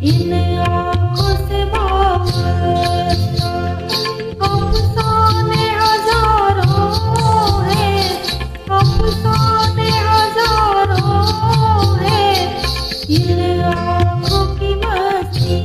इन आँखों से वाबस्ता अफसाने हजारों हैं, अफसाने हजारों हैं, इन आँखों की मस्ती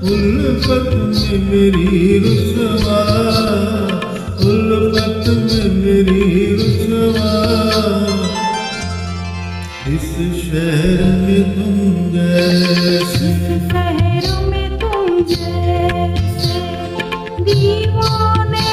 उल्फत में मेरी रुसवा, उल्फत में मेरी रुसवा। इस शहर में तुम जैसे, इस शहर में तुम जैसे दीवाने